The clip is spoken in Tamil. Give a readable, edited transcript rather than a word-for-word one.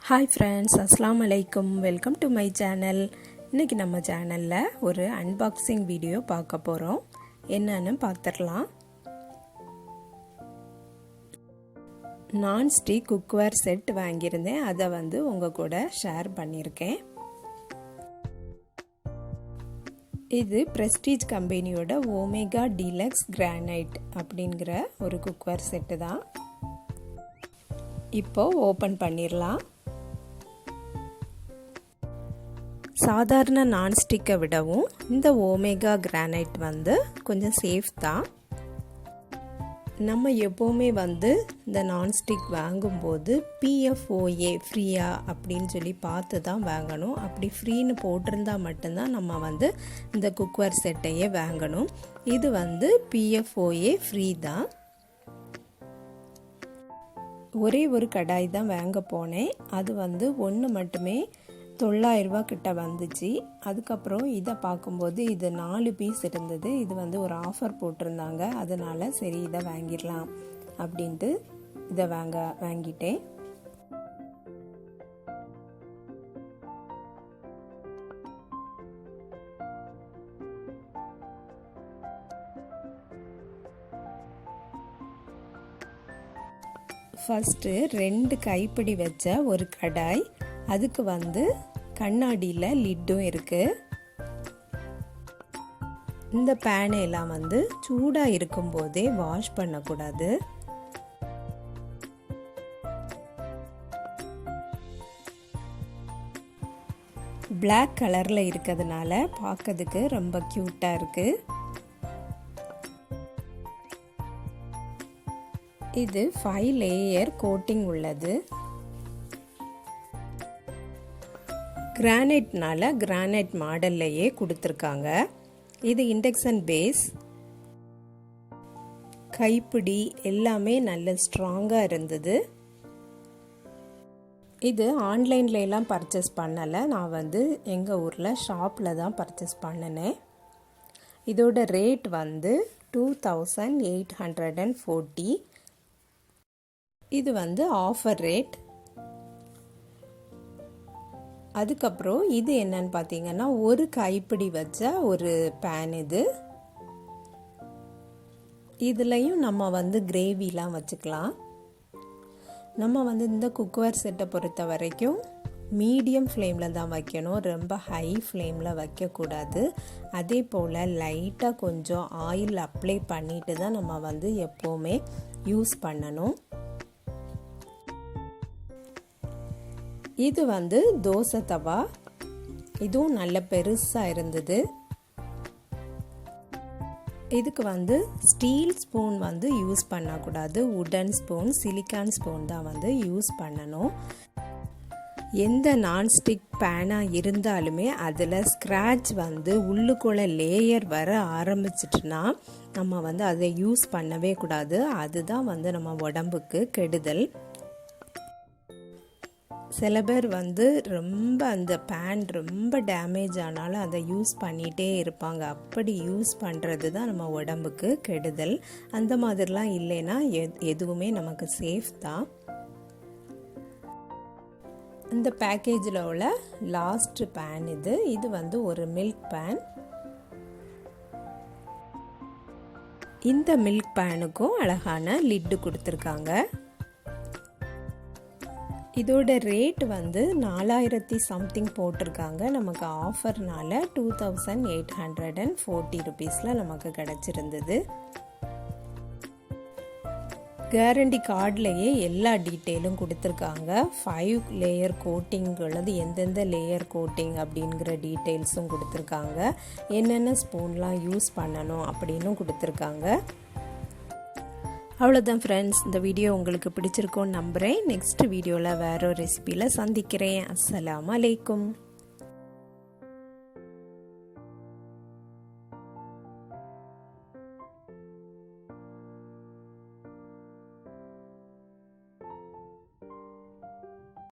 ஹாய் ஃப்ரெண்ட்ஸ், அஸ்ஸலாமு அலைக்கும். Welcome to my channel. இன்றைக்கி நம்ம சேனலில் ஒரு அன்பாக்சிங் வீடியோ பார்க்க போகிறோம். என்னன்னு பார்த்துடலாம். நான்ஸ்டிக் குக்வேர் செட் வாங்கியிருந்தேன். அதை உங்கள் கூட ஷேர் பண்ணியிருக்கேன். இது பிரஸ்டீஜ் கம்பெனியோட ஒமேகா டீலக்ஸ் கிரானைட் அப்படிங்கிற ஒரு குக்வேர் செட்டு தான். இப்போ ஓப்பன் பண்ணிடலாம். சாதாரண நான்ஸ்டிக்கை விடவும் இந்த ஒமேகா கிரானைட் கொஞ்சம் சேஃப் தான். நம்ம எப்போவுமே இந்த நான்ஸ்டிக் வாங்கும்போது PFOA ஃப்ரீயா அப்படின்னு சொல்லி பார்த்து தான் வாங்கணும். அப்படி ஃப்ரீன்னு போட்டிருந்தால் மட்டும்தான் நம்ம இந்த குக்வேர் செட்டையே வாங்கணும். இது PFOA ஃப்ரீ தான். ஒரே ஒரு கடாய் தான் வாங்க போனேன். அது ஒன்று மட்டுமே 900 ரூபா கிட்ட வந்துச்சு. அதுக்கப்புறம் இதை பார்க்கும்போது இது 4 பீஸ் இருந்தது. இது ஒரு ஆஃபர் போட்டிருந்தாங்க. அதனால சரி இதை வாங்கிடலாம் அப்படின்ட்டு இதை வாங்கிட்டேன். ஃபஸ்ட்டு 2 கைப்பிடி வச்ச ஒரு கடாய், அதுக்கு கண்ணாடியில் லிட்டும் இருக்குது. இந்த பேனை எல்லாம் சூடாக இருக்கும்போதே வாஷ் பண்ணக்கூடாது. பிளாக் கலரில் இருக்கிறதுனால பார்க்கறதுக்கு ரொம்ப க்யூட்டாக இருக்குது. இது 5 லேயர் கோட்டிங் உள்ளது. கிரானைட்னால கிரானைட் மாடல்லையே கொடுத்துருக்காங்க. இது இண்டக்ஷன் பேஸ். கைப்பிடி எல்லாமே நல்ல ஸ்ட்ராங்காக இருந்தது. இது ஆன்லைன்ல எல்லாம் பர்ச்சேஸ் பண்ணலை. நான் எங்கள் ஊரில் ஷாப்பில் தான் பர்ச்சேஸ் பண்ணினேன். இதோட ரேட் 2840. இது ஆஃபர் ரேட். அதுக்கப்புறம் இது என்னன்னு பார்த்தீங்கன்னா, ஒரு கைப்பிடி வச்ச ஒரு பேன். இதுலையும் நம்ம கிரேவிலாம் வச்சுக்கலாம். நம்ம இந்த குக்வேர் செட்டை பொறுத்த வரைக்கும் மீடியம் ஃப்ளேமில் தான் வைக்கணும். ரொம்ப ஹை ஃப்ளேமில் வைக்கக்கூடாது. அதே போல் லைட்டாக கொஞ்சம் ஆயில் அப்ளை பண்ணிட்டு தான் நம்ம எப்போவுமே யூஸ் பண்ணணும். இது தோசை தவா. இதுவும் நல்ல பெருசாக இருந்தது. இதுக்கு ஸ்டீல் ஸ்பூன் யூஸ் பண்ணக்கூடாது. உடன் ஸ்பூன், சிலிக்கான் ஸ்பூன் தான் யூஸ் பண்ணணும். எந்த நான்ஸ்டிக் பேனாக இருந்தாலுமே அதில் ஸ்க்ராட்ச் உள்ளுக்குள்ள லேயர் வர ஆரம்பிச்சிட்டுனா நம்ம அதை யூஸ் பண்ணவே கூடாது. அதுதான் நம்ம உடம்புக்கு கெடுதல். சில பேர் ரொம்ப அந்த பேன் ரொம்ப டேமேஜ் ஆனாலும் அதை யூஸ் பண்ணிகிட்டே இருப்பாங்க. அப்படி யூஸ் பண்ணுறது தான் நம்ம உடம்புக்கு கெடுதல். அந்த மாதிரிலாம் இல்லைன்னா எதுவுமே நமக்கு சேஃப் தான். இந்த பேக்கேஜில் உள்ள லாஸ்ட் பேன் இது ஒரு மில்க் பேன். இந்த மில்க் பேனுக்கும் அழகான லிட்டு கொடுத்துருக்காங்க. இதோட ரேட் 4000 சம்திங் போட்டிருக்காங்க. நமக்கு ஆஃபர்னால 2840 ருபீஸில் நமக்கு கிடச்சிருந்தது. கேரண்டி கார்ட்லேயே எல்லா டீட்டெயிலும் கொடுத்துருக்காங்க. 5 லேயர் கோட்டிங் உள்ளது. எந்தெந்த லேயர் கோட்டிங் அப்படிங்கிற டீட்டெயில்ஸும் கொடுத்துருக்காங்க. என்னென்ன ஸ்பூன்லாம் யூஸ் பண்ணணும் அப்படின்னு கொடுத்துருக்காங்க. அவ்வளோதான் ஃப்ரெண்ட்ஸ். இந்த வீடியோ உங்களுக்கு பிடிச்சிருக்கோன்னு நம்புகிறேன். நெக்ஸ்ட் வீடியோவில் வேற ஒரு ரெசிபியில் சந்திக்கிறேன். அஸ்ஸலாமு அலைக்கும்.